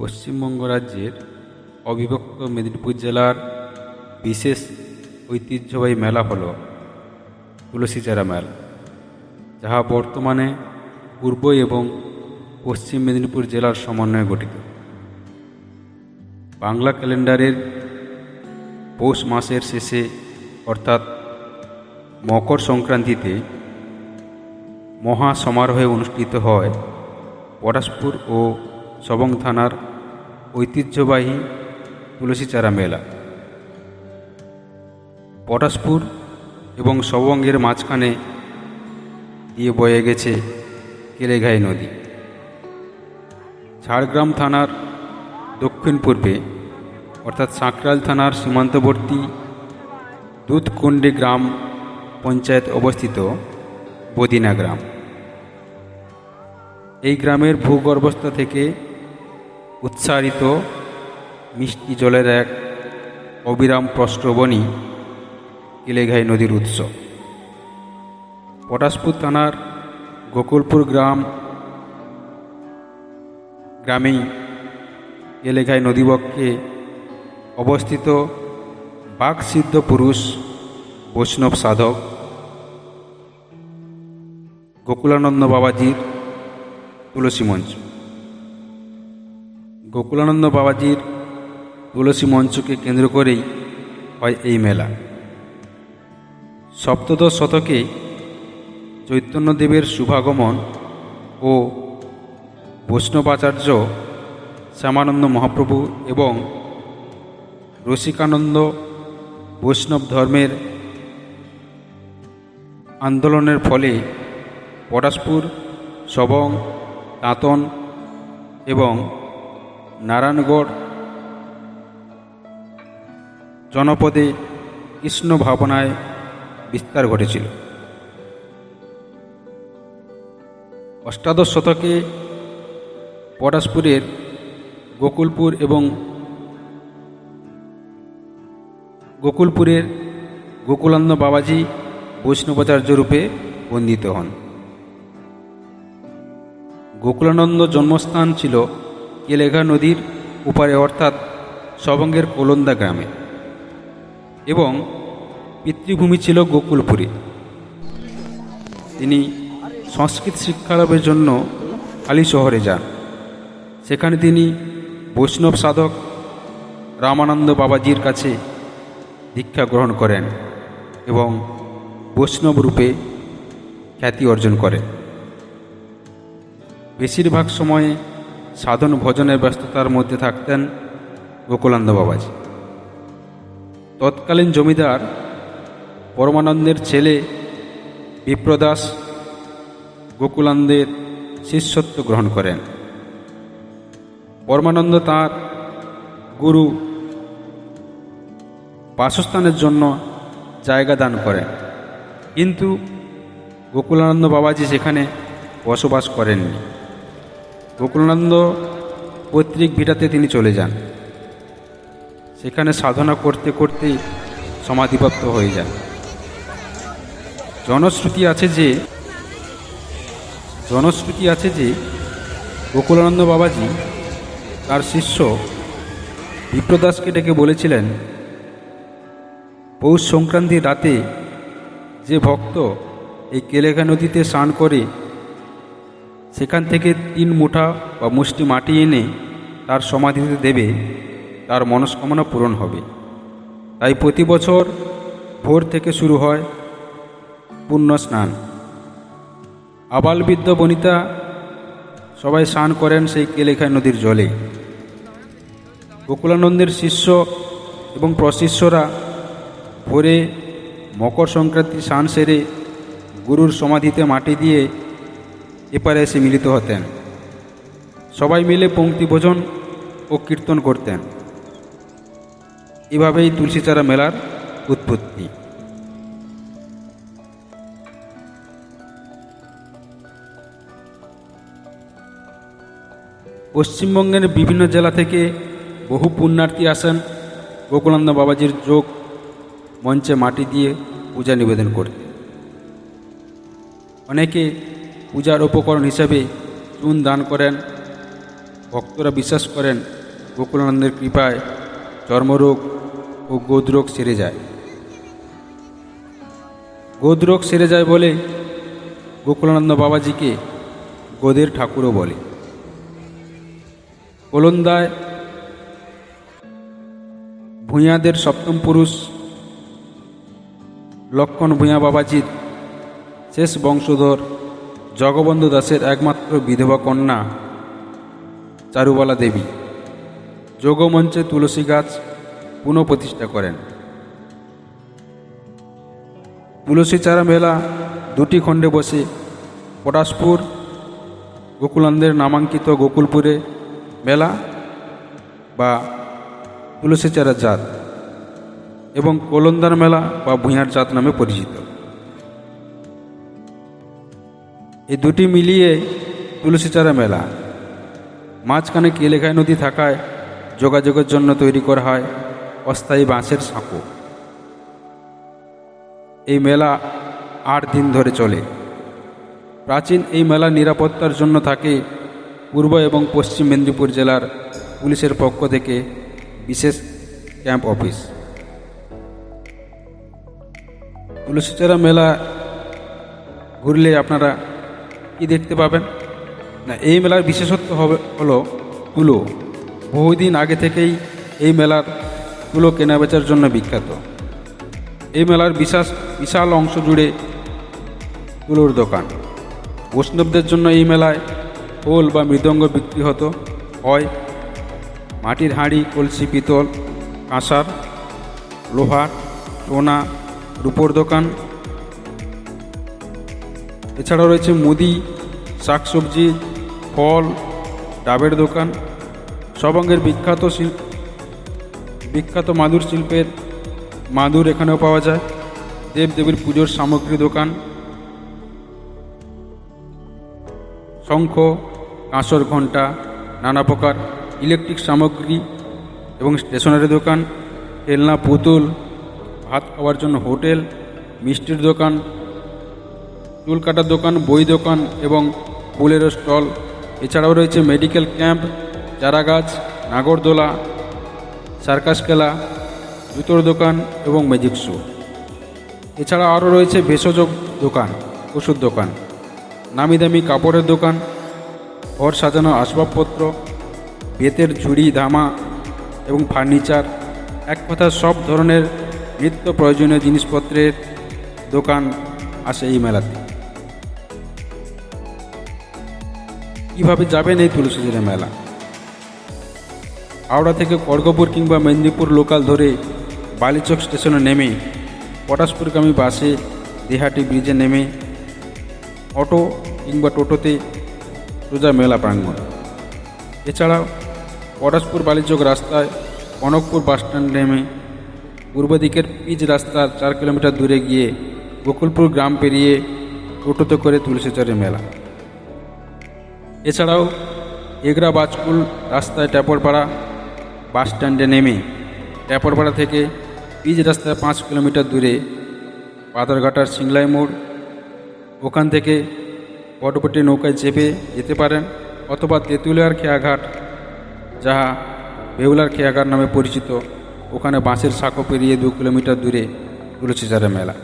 পশ্চিমবঙ্গ রাজ্যের অবিভক্ত মেদিনীপুর জেলার বিশেষ ঐতিহ্যবাহী মেলা হল তুলসীচারা মেলা, যাহা বর্তমানে পূর্ব এবং পশ্চিম মেদিনীপুর জেলার সমন্বয়ে গঠিত। বাংলা ক্যালেন্ডারের পৌষ মাসের শেষে অর্থাৎ মকর সংক্রান্তিতে মহা সমারোহে অনুষ্ঠিত হয় পটাশপুর ও সবং থানার ঐতিহ্যবাহী তুলসীচারা মেলা। পটাশপুর এবং সবংয়ের মাঝখানে দিয়ে বয়ে গেছে কেলেঘাই নদী। ঝাড়গ্রাম থানার দক্ষিণ পূর্বে অর্থাৎ সাঁকরাইল থানার সীমান্তবর্তী দুধকুণ্ডি গ্রাম পঞ্চায়েত অবস্থিত বদিনা গ্রাম। এই গ্রামের ভূগর্ভস্থ থেকে উৎসারিত মিষ্টি জলের এক অবিরাম প্রস্রবণী কেলেঘাই নদীর উৎস। পটাশপুর থানার গোকুলপুর গ্রামেই কেলেঘাই নদীবক্ষে অবস্থিত বাকসিদ্ধ পুরুষ বৈষ্ণব সাধক গোকুলানন্দ বাবাজির তুলসী মঞ্চ। গোকুলানন্দ বাবাজির তুলসী মঞ্চকে কেন্দ্র করেই হয় এই মেলা। সপ্তদশ শতকে চৈতন্যদেবের শুভাগমন ও বৈষ্ণবাচার্য শ্যামানন্দ মহাপ্রভু এবং রসিকানন্দ বৈষ্ণব ধর্মের আন্দোলনের ফলে পটাশপুর, সবং, তাঁতন এবং নারায়ণগড় জনপদে কৃষ্ণ ভাবনায় বিস্তার ঘটেছিল। অষ্টাদশ শতকে পটাশপুরের গোকুলপুর এবং গোকুলপুরের গোকুলানন্দ বাবাজি বৈষ্ণবাচার্য রূপে বন্দিত হন। গোকুলানন্দ জন্মস্থান ছিল কেলেঘা নদীর উপারে অর্থাৎ সবংয়ের কোলন্দা গ্রামে এবং পিতৃভূমি ছিল গোকুলপুরে। তিনি সংস্কৃত শিক্ষালাভের জন্য কালী শহরে যান। সেখানে তিনি বৈষ্ণব সাধক রামানন্দ বাবাজির কাছে দীক্ষা গ্রহণ করেন এবং বৈষ্ণব রূপে খ্যাতি অর্জন করেন। বেশিরভাগ সময়ে সাধন ভজনের ব্যস্ততার মধ্যে থাকতেন গোকুলানন্দ বাবাজি। তৎকালীন জমিদার পরমানন্দের ছেলে বিপ্রদাস গোকুলানন্দের শিষ্যত্ব গ্রহণ করেন। পরমানন্দ তাঁর গুরু বাসস্থানের জন্য জায়গা দান করেন, কিন্তু গোকুলানন্দ বাবাজি সেখানে বসবাস করেননি। গোকুলানন্দ পৈতৃক ভিটাতে তিনি চলে যান। সেখানে সাধনা করতে করতে সমাধিপ্রাপ্ত হয়ে যান। জনশ্রুতি আছে যে গোকুলানন্দ বাবাজি তার শিষ্য বিপ্রদাসকে ডেকে বলেছিলেন, পৌষ সংক্রান্তির রাতে যে ভক্ত এই কেলেঘা নদীতে স্নান করে সেখান থেকে 3 মুঠা বা মুষ্টি মাটি এনে তার সমাধিতে দেবে, তার মনস্কামনা পূরণ হবে। তাই প্রতি বছর ভোর থেকে শুরু হয় পুণ্য স্নান। আবালবৃদ্ধ বনিতা সবাই স্নান করেন সেই কেলেঘাই নদীর জলে। গোকুলানন্দের শিষ্য এবং প্রশিষ্যরা ভোরে মকর সংক্রান্তি স্নান সেরে গুরুর সমাধিতে মাটি দিয়ে এপারে এসে মিলিত হতেন। সবাই মিলে পংক্তি ভোজন ও কীর্তন করতেন। এভাবেই তুলসীচারা মেলার উৎপত্তি। পশ্চিমবঙ্গের বিভিন্ন জেলা থেকে বহু পুণ্যার্থী আসেন গোকুলানন্দ বাবাজির যোগ মঞ্চে মাটি দিয়ে পূজা নিবেদন করতে। অনেকে পূজার উপকরণ হিসেবে চুন দান করেন, ভক্তরা বিশ্বাস করেন গোকুলানন্দের কৃপায় চর্মরোগ ও গোদরোগ সেরে যায়। গোদরোগ সেরে যায় বলে গোকুলানন্দ বাবাজিকে গোদের ঠাকুরও বলে। কোলন্দায় ভূঁইয়াদের সপ্তম পুরুষ লক্ষণ ভূঁইয়া বাবাজির শেষ বংশধর জগবন্ধু দাসের একমাত্র বিধবা কন্যা চারুবালা দেবী যোগমঞ্চে তুলসী গাছ পুনঃপ্রতিষ্ঠা করেন। তুলসী চারা মেলা দুটি খণ্ডে বসে পটাশপুর গোকুলানন্দের নামাঙ্কিত গোকুলপুরে মেলা বা তুলসী চারা জাত এবং কোলন্দার মেলা বা ভূঁইয়ার জাত নামে পরিচিত। এই দুটি মিলিয়ে তুলসী চারা মেলা। মাঝখানে কেলেঘাই নদী থাকায় যোগাযোগের জন্য তৈরি করা হয় অস্থায়ী বাঁশের সাঁকো। এই মেলা 8 দিন ধরে চলে। প্রাচীন এই মেলা নিরাপত্তার জন্য থাকে পূর্ব এবং পশ্চিম মেদিনীপুর জেলার পুলিশের পক্ষ থেকে বিশেষ ক্যাম্প অফিস। তুলসীচারা মেলা ঘুরলে আপনারা কি দেখতে পাবেন না, এই মেলার বিশেষত্ব হলো তুলো। বহুদিন আগে থেকেই এই মেলার তুলো কেনাবেচার জন্য বিখ্যাত। এই মেলার বিশাল অংশ জুড়ে তুলোর দোকান। বৈষ্ণবদের জন্য এই মেলায় খোল বা মৃদঙ্গ বিক্রি হতো হয়। মাটির হাঁড়ি, কলসি, পিতল, কাঁসার, লোহার, সোনা, রূপোর দোকান। এছাড়াও রয়েছে মুদি, শাকসবজি, ফল, ডাবের দোকান। সবঙ্গের বিখ্যাত মাদুর শিল্পের মাদুর এখানেও পাওয়া যায়। দেবদেবীর পুজোর সামগ্রী দোকান, শঙ্খ, কাঁসর ঘণ্টা, নানা প্রকার ইলেকট্রিক সামগ্রী এবং স্টেশনারি দোকান, খেলনা, পুতুল, ভাত খাওয়ার জন্য হোটেল, মিষ্টির দোকান, চুল কাটার দোকান, বই দোকান এবং ফুলের স্টল। এছাড়াও রয়েছে মেডিকেল ক্যাম্প, চারাগাছ, নাগরদোলা, সার্কাস খেলা, জুতোর দোকান এবং ম্যাজিক শো। এছাড়া আরও রয়েছে ভেষজ দোকান, ওষুধ দোকান, নামি দামি কাপড়ের দোকান, ঘর সাজানো আসবাবপত্র, বেতের ঝুড়ি, ধামা এবং ফার্নিচার। এক কথা সব ধরনের নিত্য প্রয়োজনীয় জিনিসপত্রের দোকান আসে এই মেলাতে। কীভাবে যাবেন এই তুলসীচারা মেলা? হাওড়া থেকে খড়গপুর কিংবা মেদিনীপুর লোকাল ধরে বালিচক স্টেশনে নেমে পটাশপুরগামী বাসে দেহাটি ব্রিজে নেমে অটো কিংবা টোটোতে সোজা মেলা প্রাঙ্গণ। এছাড়াও পটাশপুর বালিচক রাস্তায় কনকপুর বাসস্ট্যান্ড নেমে পূর্ব দিকের পিচ রাস্তার 4 কিলোমিটার দূরে গিয়ে গোকুলপুর গ্রাম পেরিয়ে টোটোতে করে তুলসীচারা মেলা। এছাড়াও এগরা বাজকুল রাস্তায় ট্যাপরপাড়া বাসস্ট্যান্ডে নেমে ট্যাপরপাড়া থেকে পিচ রাস্তায় 5 কিলোমিটার দূরে পাথরঘাটার সিংলাই মোড়, ওখান থেকে পটপটি নৌকায় চেপে যেতে পারেন, অথবা তেঁতুলিয়ার খেয়াঘাট, যাহা বেহুলার খেয়াঘাট নামে পরিচিত, ওখানে বাঁশের সাঁকো পেরিয়ে 2 কিলোমিটার দূরে তুলসীচারা মেলা।